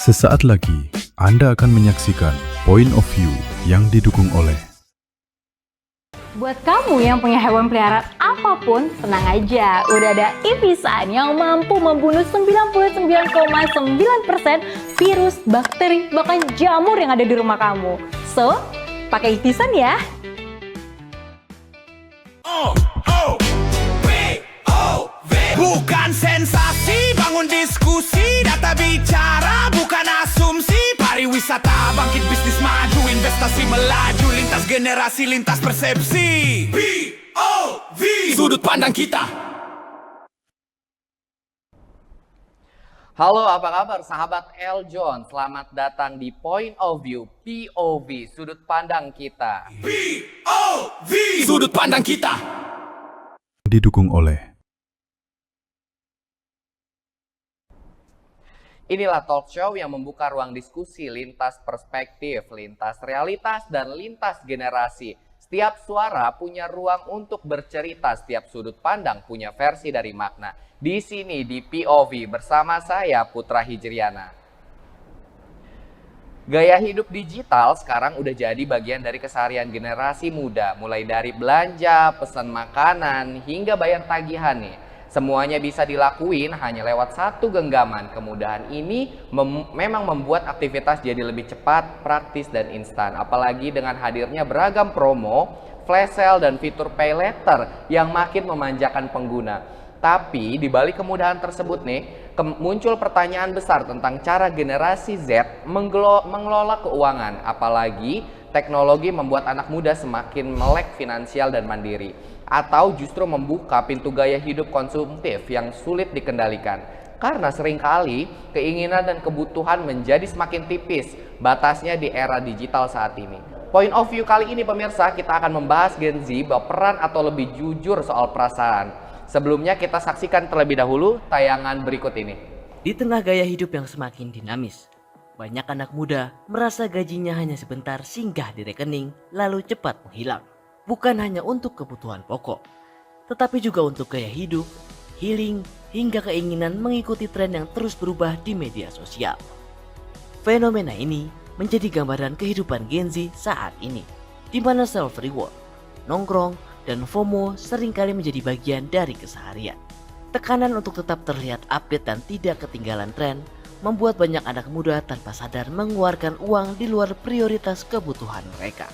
Sesaat lagi, Anda akan menyaksikan Point of View yang didukung oleh Buat kamu yang punya hewan peliharaan apapun, tenang aja. Udah ada Ivisan yang mampu membunuh 99,9% virus, bakteri, bahkan jamur yang ada di rumah kamu. So, pakai Ivisan ya. Bukan sensasi, bangun diskusi, data bicara, bukan asumsi. Pariwisata, bangkit bisnis maju, investasi melaju, lintas generasi, lintas persepsi. POV, sudut pandang kita. Halo, apa kabar sahabat Eljon? Selamat datang di Point of View POV, sudut pandang kita. POV, sudut pandang kita. didukung oleh Inilah talk show yang membuka ruang diskusi lintas perspektif, lintas realitas, dan lintas generasi. Setiap suara punya ruang untuk bercerita, setiap sudut pandang punya versi dari makna. Di sini di POV bersama saya Putra Hijriana. Gaya hidup digital sekarang udah jadi bagian dari keseharian generasi muda. Mulai dari belanja, pesan makanan, hingga bayar tagihan nih. Semuanya bisa dilakuin hanya lewat satu genggaman. Kemudahan ini memang membuat aktivitas jadi lebih cepat, praktis, dan instan. Apalagi dengan hadirnya beragam promo, flash sale, dan fitur pay later yang makin memanjakan pengguna. Tapi di balik kemudahan tersebut nih, muncul pertanyaan besar tentang cara generasi Z mengelola keuangan. Apalagi teknologi membuat anak muda semakin melek finansial dan mandiri. Atau justru membuka pintu gaya hidup konsumtif yang sulit dikendalikan. Karena seringkali keinginan dan kebutuhan menjadi semakin tipis batasnya di era digital saat ini. Point of view kali ini pemirsa, kita akan membahas Gen Z berperan atau lebih jujur soal perasaan. Sebelumnya kita saksikan terlebih dahulu tayangan berikut ini. Di tengah gaya hidup yang semakin dinamis, banyak anak muda merasa gajinya hanya sebentar singgah di rekening lalu cepat menghilang. Bukan hanya untuk kebutuhan pokok, tetapi juga untuk gaya hidup, healing, hingga keinginan mengikuti tren yang terus berubah di media sosial. Fenomena ini menjadi gambaran kehidupan Gen Z saat ini, di mana self-reward, nongkrong, dan FOMO seringkali menjadi bagian dari keseharian. Tekanan untuk tetap terlihat update dan tidak ketinggalan tren membuat banyak anak muda tanpa sadar mengeluarkan uang di luar prioritas kebutuhan mereka.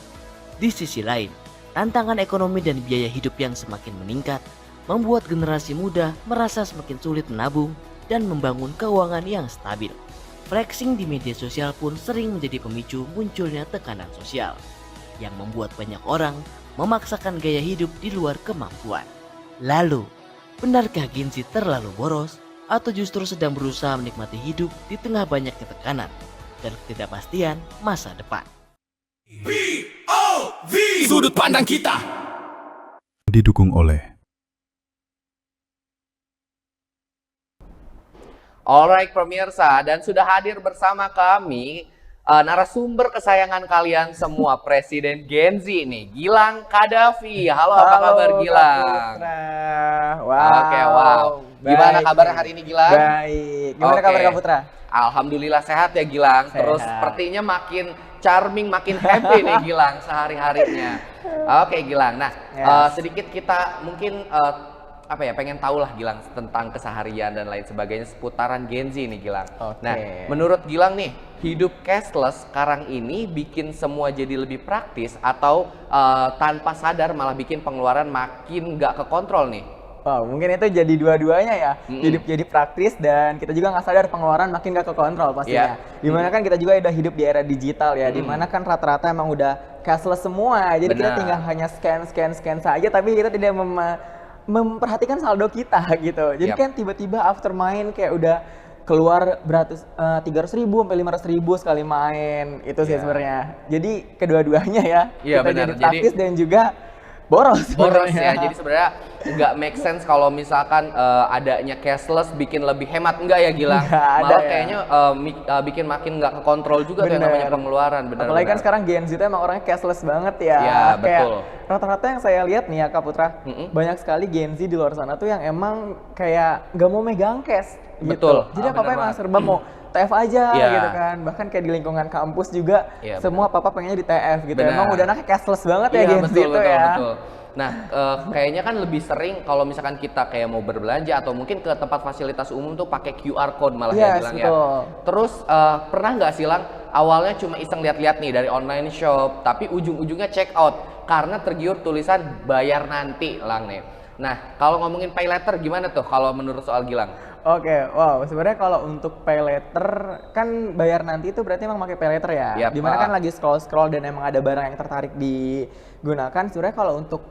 Di sisi lain, tantangan ekonomi dan biaya hidup yang semakin meningkat membuat generasi muda merasa semakin sulit menabung dan membangun keuangan yang stabil. Flexing di media sosial pun sering menjadi pemicu munculnya tekanan sosial yang membuat banyak orang memaksakan gaya hidup di luar kemampuan. Lalu, benarkah Gen Z terlalu boros atau justru sedang berusaha menikmati hidup di tengah banyaknya tekanan dan ketidakpastian masa depan? POV, sudut pandang kita. didukung oleh Alright pemirsa, dan sudah hadir bersama kami narasumber kesayangan kalian semua, Presiden Gen Z nih, Gilang Kadafi. Halo, apa kabar Gilang? Wow. Oke, wow. Gimana Baik. kabar hari ini Gilang? Baik. Gimana Oke. kabar Kak Putra? Alhamdulillah sehat ya Gilang. Sehat. Terus sepertinya makin charming, makin happy nih Gilang sehari-harinya. Oke Gilang, nah Yes. sedikit kita mungkin pengen tahu lah Gilang tentang keseharian dan lain sebagainya seputaran Gen Z nih Gilang. Oke. Nah, menurut Gilang nih, hidup cashless sekarang ini bikin semua jadi lebih praktis atau tanpa sadar malah bikin pengeluaran makin nggak kekontrol nih? Wow, mungkin itu jadi dua-duanya ya. Hidup jadi praktis dan kita juga nggak sadar pengeluaran makin nggak kekontrol pastinya. Dimana kan kita juga udah hidup di era digital ya, dimana kan rata-rata emang udah cashless semua. Jadi kita Benar. tinggal hanya scan saja, tapi kita tidak memperhatikan saldo kita gitu. Jadi Yap. kan tiba-tiba after main kayak udah keluar beratus 300.000 sampai 500.000 sekali main. Itu sih Iya. sebenarnya. Jadi kedua-duanya ya. Iya, Kita benar. jadi praktis dan juga boros. Boros sebenarnya. ya, jadi sebenarnya nggak make sense kalau misalkan adanya cashless bikin lebih hemat, enggak ya Gilang? Nggak ada Malah ya. kayaknya bikin makin nggak kekontrol juga tuh yang namanya Bener. pengeluaran. Benar. Apalagi kan sekarang Gen Z itu emang orangnya cashless banget ya. Iya, Kayak betul. rata-rata yang saya lihat nih ya Kak Putra, banyak sekali Gen Z di luar sana tuh yang emang kayak nggak mau megang cash. Gitu. Betul. Jadi Ah, apa-apa bener emang banget. serba mau TF aja Iya. gitu kan. Bahkan kayak di lingkungan kampus juga Iya, semua papa pengennya di TF gitu. Benar. Emang udah anaknya cashless banget ya Iya, Gen Z betul, itu betul, ya. betul. Nah, kayaknya kan lebih sering kalau misalkan kita kayak mau berbelanja atau mungkin ke tempat fasilitas umum tuh pakai QR code malah ya Yes, bilang ya. betul. Terus pernah nggak sih Lang, awalnya cuma iseng lihat-lihat nih dari online shop, tapi ujung-ujungnya check out karena tergiur tulisan bayar nanti Lang nih. Nah, kalau ngomongin pay later gimana tuh kalau menurut soal Gilang? Oke, wow. Sebenarnya kalau untuk pay later kan bayar nanti itu berarti emang pakai pay later ya. Yap, Dimana kan lagi scroll dan emang ada barang yang tertarik digunakan. Sebenarnya kalau untuk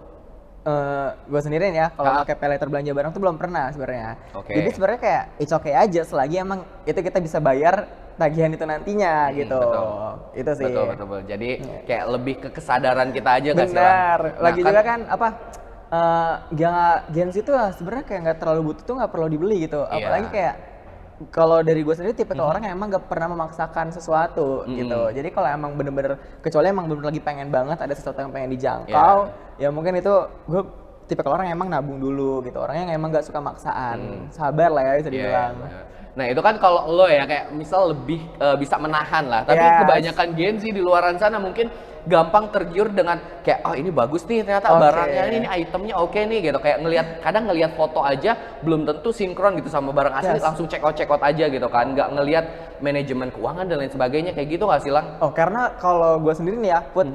gue sendiri nih ya, kalau pakai pay later belanja barang tuh belum pernah sebenarnya. Oke. Jadi sebenarnya kayak it's okay aja selagi emang itu kita bisa bayar tagihan itu nantinya gitu. Betul. Itu sih. Betul. Jadi kayak lebih ke kesadaran kita aja nggak sih Lang? Benar. Lagi Nah, juga kan apa? Gen Z itu sebenarnya kayak nggak terlalu butuh tuh nggak perlu dibeli gitu. Iya. Apalagi kayak kalau dari gue sendiri tipe orang yang emang nggak pernah memaksakan sesuatu gitu. Jadi kalau emang bener-bener kecuali emang bener lagi pengen banget ada sesuatu yang pengen dijangkau, ya mungkin itu gue tipe orang yang emang nabung dulu gitu. Orangnya yang emang nggak suka maksaan, sabar lah ya bisa Iya, dibilang. iya. Nah itu kan kalau lo ya kayak misal lebih bisa menahan lah, tapi Yes. kebanyakan Gen Z di luaran sana mungkin gampang tergiur dengan kayak oh ini bagus nih ternyata Oke. barangnya ini itemnya oke nih gitu, kayak kadang ngelihat foto aja belum tentu sinkron gitu sama barang asli, Yes. langsung check out aja gitu kan, nggak ngelihat manajemen keuangan dan lain sebagainya kayak gitu nggak sih Lang? Oh, karena kalau gue sendiri nih ya, Put,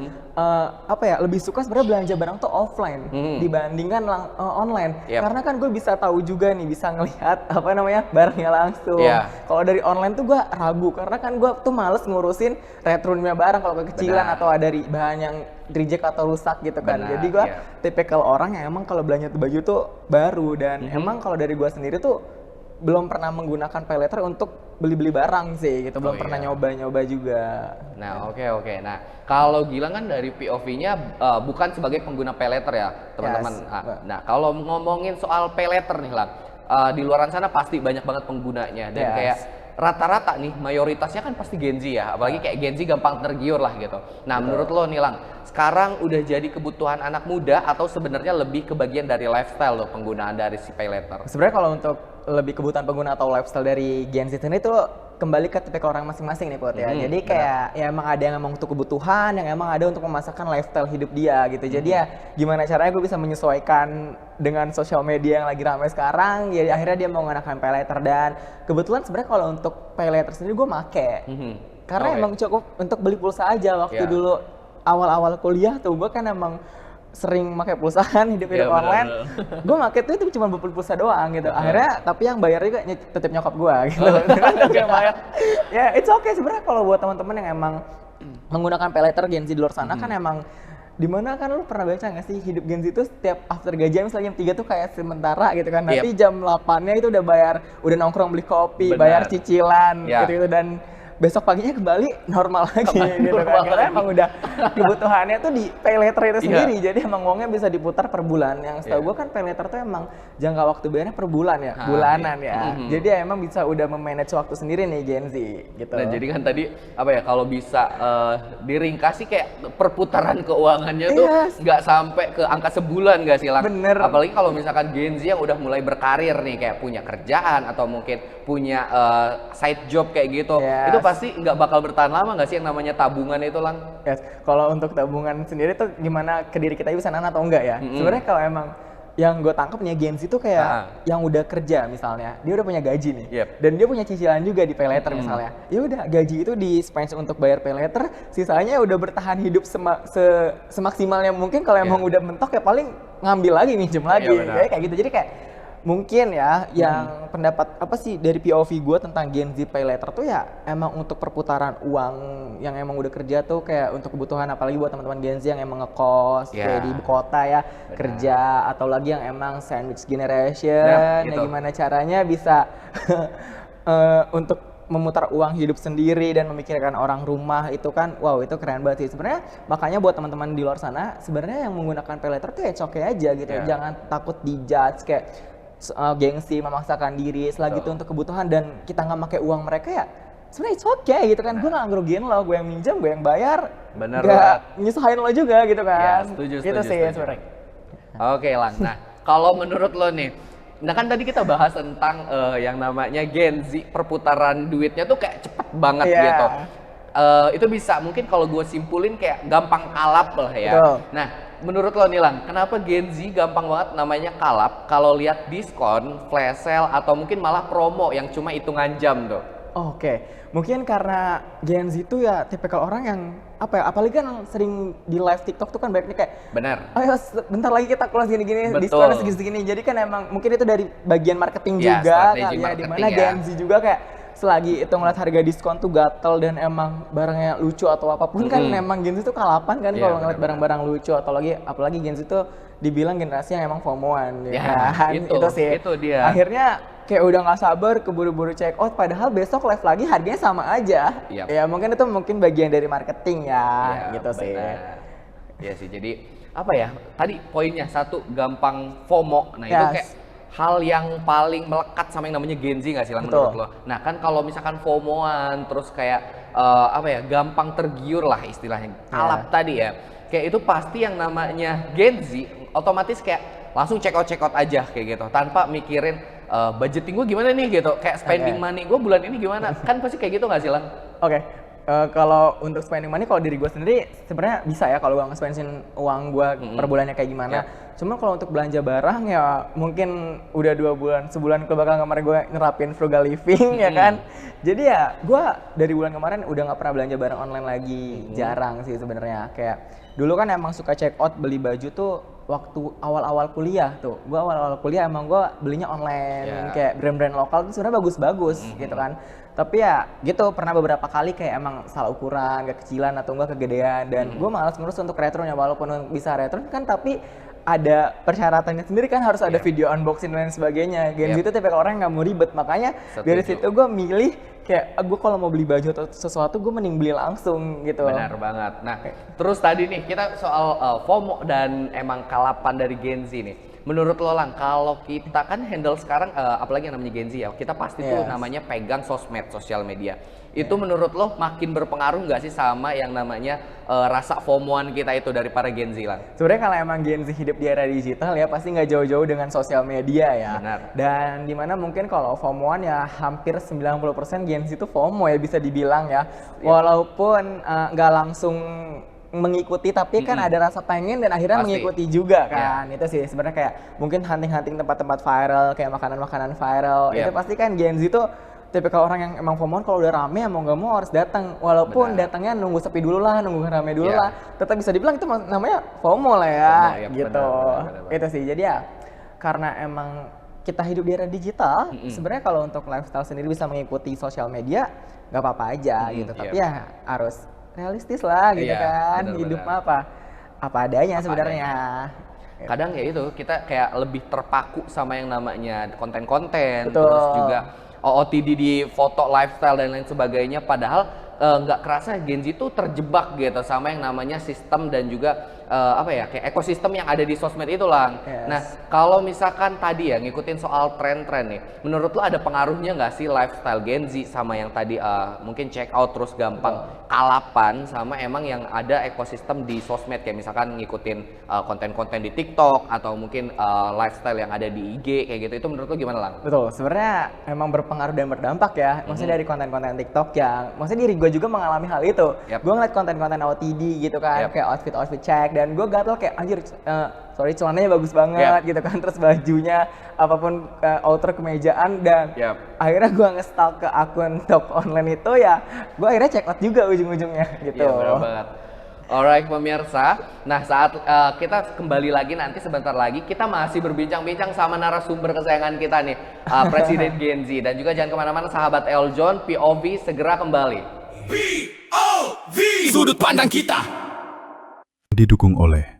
apa ya, lebih suka sebenarnya belanja barang tuh offline dibandingkan online. Yep. Karena kan gue bisa tahu juga nih, bisa ngelihat apa namanya barangnya langsung. Iya. Kalau dari online tuh gue ragu, karena kan gue tuh males ngurusin return-nya barang kalau kekecilan Benar. atau ada bahan yang reject atau rusak gitu kan. Benar, Jadi gue iya. tipikal orang yang emang kalau belanja baju tuh baru, dan emang kalau dari gue sendiri tuh belum pernah menggunakan pay later untuk beli-beli barang sih gitu, belum Oh, pernah iya. nyoba-nyoba juga. Nah oke. Nah kalau Gilang kan dari POV-nya bukan sebagai pengguna pay later ya teman-teman. Yes. Nah kalau ngomongin soal pay later nih Lang, di luaran sana pasti banyak banget penggunanya dan Yes. kayak rata-rata nih mayoritasnya kan pasti Gen Z ya, apalagi kayak Gen Z gampang tergiur lah gitu. Nah menurut lo nih Lang, sekarang udah jadi kebutuhan anak muda atau sebenarnya lebih ke bagian dari lifestyle lo penggunaan dari si pay later? Sebenarnya kalau untuk lebih kebutuhan pengguna atau lifestyle dari Gen Z ini tuh kembali ke tipikal orang masing-masing nih Put ya. Jadi kayak ya emang ada yang emang untuk kebutuhan, yang emang ada untuk memasakkan lifestyle hidup dia gitu. Jadi ya gimana caranya gue bisa menyesuaikan dengan sosial media yang lagi ramai sekarang. Jadi akhirnya dia mau menggunakan pay later, dan kebetulan sebenarnya kalau untuk pay later sendiri gue make. Karena Oke. emang cukup untuk beli pulsa aja waktu Ya. dulu awal-awal kuliah tuh gue kan emang sering pakai pulsa kan, hidup-hidup Iya, benar, online. Gue pakai tuh itu cuma beli pulsa doang gitu. Akhirnya tapi yang bayar juga tetap nyokap gue gitu. Ya it's okay sebenarnya kalau buat teman-teman yang emang menggunakan pay later Gen Z di luar sana kan emang dimana kan lu pernah baca nggak sih hidup Gen Z itu setiap after gajian misalnya jam 3 tuh kayak sementara gitu kan, nanti jam 8-nya itu udah bayar, udah nongkrong beli kopi, Benar. bayar cicilan Ya. gitu dan besok paginya kembali normal lagi gitu normal kan. Karena lagi. emang udah kebutuhannya tuh di pay later itu Iya. sendiri, jadi emang uangnya bisa diputar per bulan. Yang setahu Iya. gue kan pay later tuh emang jangka waktu bayarnya per bulan ya, Ah, bulanan iya. ya. Jadi ya emang bisa udah memanage waktu sendiri nih Gen Z gitu. Nah jadi kan tadi apa ya, kalau bisa diringkasi kayak perputaran keuangannya tuh Yes. nggak sampai ke angka sebulan nggak sih Lang? Bener. Apalagi kalau misalkan Gen Z yang udah mulai berkarir nih, kayak punya kerjaan atau mungkin punya side job kayak gitu, Yes. itu pasti nggak bakal bertahan lama nggak sih yang namanya tabungan itu Lang? Yes. Kalau untuk tabungan sendiri tuh gimana ke diri kita bisa nahan atau enggak ya? Sebenarnya kalau emang yang gue tangkap nih Gen Z tuh kayak yang udah kerja misalnya, dia udah punya gaji nih, Yep. dan dia punya cicilan juga di pay later misalnya. Ya udah gaji itu di spend untuk bayar pay later, sisanya udah bertahan hidup semaksimalnya mungkin. Kalau emang udah mentok ya paling ngambil lagi, minjem lagi, Iya, benar. kayak gitu. Jadi kayak mungkin ya yang pendapat apa sih dari POV gue tentang Gen Z pay later tuh ya emang untuk perputaran uang yang emang udah kerja tuh kayak untuk kebutuhan, apalagi buat teman-teman Gen Z yang emang ngekos Ya. kayak di ibu kota ya, kerja, atau lagi yang emang sandwich generation, Nah, ya itu. gimana caranya bisa untuk memutar uang hidup sendiri dan memikirkan orang rumah, itu kan wow, itu keren banget sih sebenarnya. Makanya buat teman-teman di luar sana sebenarnya yang menggunakan pay later tuh ya oke aja gitu. Ya. Jangan takut dijudge kayak gengsi memaksakan diri selagi itu untuk kebutuhan dan kita nggak pakai uang mereka ya sebenarnya it's okay gitu kan. Gue nggak ngerugiin lo, gue yang minjem, gue yang bayar, Bener nggak banget. nyusahin lo juga gitu Ya, kan. setuju, Itu setuju, sih setuju. sebenarnya. Oke Lang, nah kalau menurut lo nih, nah kan tadi kita bahas tentang yang namanya Gen Z, perputaran duitnya tuh kayak banget Iya. gitu. Itu bisa mungkin kalau gue simpulin kayak gampang kalap lah ya. Betul. Nah, menurut lo nih Lang, kenapa Gen Z gampang banget namanya kalap kalau lihat diskon, flash sale atau mungkin malah promo yang cuma hitungan jam tuh? Oke, mungkin karena Gen Z itu ya tipikal orang yang apa ya, apalagi kan sering di live TikTok tuh kan banyaknya kayak Bener. ayo bentar lagi kita kelas gini-gini, Betul. diskonnya segini-segini. Jadi kan emang mungkin itu dari bagian marketing Ya, juga strategi kali ya, marketing dimana ya. Gen Z juga kayak selagi itu ngeliat harga diskon tuh gatel dan emang barangnya lucu atau apapun kan emang Gen Z tuh kalapan kan Iya, kalau ngeliat benar-benar. barang-barang lucu atau apalagi Gen Z tuh dibilang generasi yang emang FOMO-an Ya, kan. itu sih. itu dia. Akhirnya kayak udah nggak sabar keburu-buru check out padahal besok live lagi harganya sama aja. Yap. Ya mungkin itu bagian dari marketing ya, Iya, gitu sih. benar. Iya sih, jadi apa ya? Tadi poinnya satu, gampang FOMO. Nah, itu Yes. kayak hal yang paling melekat sama yang namanya Gen Z nggak sih Lang, Betul. menurut lo? Nah, kan kalau misalkan FOMO-an terus kayak apa ya? Gampang tergiur lah istilahnya. Kalap tadi ya. Kayak itu pasti yang namanya Gen Z otomatis kayak langsung check out aja kayak gitu tanpa mikirin budgeting gue gimana nih gitu, kayak spending Oke. money gue bulan ini gimana, kan pasti kayak gitu nggak sih Lang? Oke, kalau untuk spending money kalau diri gue sendiri sebenarnya bisa ya kalau gue nge-spendin uang gue per bulannya kayak gimana. Cuma kalau untuk belanja barang ya mungkin udah 2 bulan, sebulan ke belakang kemarin gue nerapin frugal living ya kan. Jadi ya gue dari bulan kemarin udah nggak pernah belanja barang online lagi, jarang sih sebenarnya. Kayak dulu kan emang suka check out beli baju tuh waktu awal-awal kuliah tuh. Gue awal-awal kuliah emang gue belinya online, kayak brand-brand lokal tuh sebenarnya bagus-bagus gitu kan. Tapi ya gitu pernah beberapa kali kayak emang salah ukuran, kekecilan atau enggak kegedean dan gue malas ngurus untuk retronya walaupun bisa retro kan tapi ada persyaratannya sendiri kan harus ada video unboxing dan lain sebagainya. Gen Z itu tipe orang yang nggak mau ribet makanya dari situ gue milih kayak gue kalau mau beli baju atau sesuatu gue mending beli langsung gitu. Benar banget. Nah, terus tadi nih kita soal FOMO dan emang kalapan dari Gen Z nih. Menurut lo Lang, kalau kita kan handle sekarang apalagi yang namanya Gen Z ya, kita pasti tuh namanya pegang sosmed, sosial media. Itu menurut lo makin berpengaruh nggak sih sama yang namanya rasa FOMO-an kita itu dari para Gen Z Lang? Sebenarnya kalau emang Gen Z hidup di era digital ya pasti nggak jauh-jauh dengan sosial media ya. Benar. Dan dimana mungkin kalau FOMO-an ya hampir 90% Gen Z itu FOMO ya bisa dibilang ya. Walaupun nggak langsung mengikuti tapi kan ada rasa pengen dan akhirnya Pasti. mengikuti juga kan. Itu sih sebenarnya kayak mungkin hunting-hunting tempat-tempat viral kayak makanan-makanan viral. Itu pasti kan Gen Z tuh tipikal orang yang emang FOMO kalau udah rame ya mau nggak mau harus datang walaupun datangnya nunggu sepi dulu lah, nunggu rame dulu lah. Tetap bisa dibilang itu namanya FOMO lah ya, FOMO, ya, gitu. benar. Itu sih. Jadi ya karena emang kita hidup di era digital, sebenarnya kalau untuk lifestyle sendiri bisa mengikuti sosial media nggak apa-apa aja gitu. Tapi ya harus realistis lah gitu kan. benar-benar. Hidup mah apa adanya sebenarnya. Kadang ya itu kita kayak lebih terpaku sama yang namanya konten-konten, Betul. terus juga OOTD di foto lifestyle dan lain sebagainya. Padahal nggak kerasa Gen Z itu terjebak gitu sama yang namanya sistem dan juga apa ya kayak ekosistem yang ada di sosmed itu Lang. Yes. Nah kalau misalkan tadi ya ngikutin soal tren-tren nih, menurut lo ada pengaruhnya nggak sih lifestyle Gen Z sama yang tadi mungkin check out terus gampang kalapan sama emang yang ada ekosistem di sosmed kayak misalkan ngikutin konten-konten di TikTok atau mungkin lifestyle yang ada di IG kayak gitu, itu menurut lo gimana Lang? Betul, sebenarnya emang berpengaruh dan berdampak ya. Maksudnya dari konten-konten TikTok yang, maksudnya diri gue juga mengalami hal itu. Gue ngeliat konten-konten OOTD gitu kan, kayak outfit check, dan gue gatel kayak anjir, sorry celananya bagus banget gitu kan, terus bajunya apapun outer kemejaan dan akhirnya gue nge-stalk ke akun toko online itu ya, gue akhirnya check out juga ujung-ujungnya gitu. Iya benar banget. Alright pemirsa, nah saat kita kembali lagi nanti sebentar lagi kita masih berbincang-bincang sama narasumber kesayangan kita nih, Presiden Gen Z, dan juga jangan kemana-mana sahabat Eljon, POV segera kembali. POV, sudut pandang kita. Didukung oleh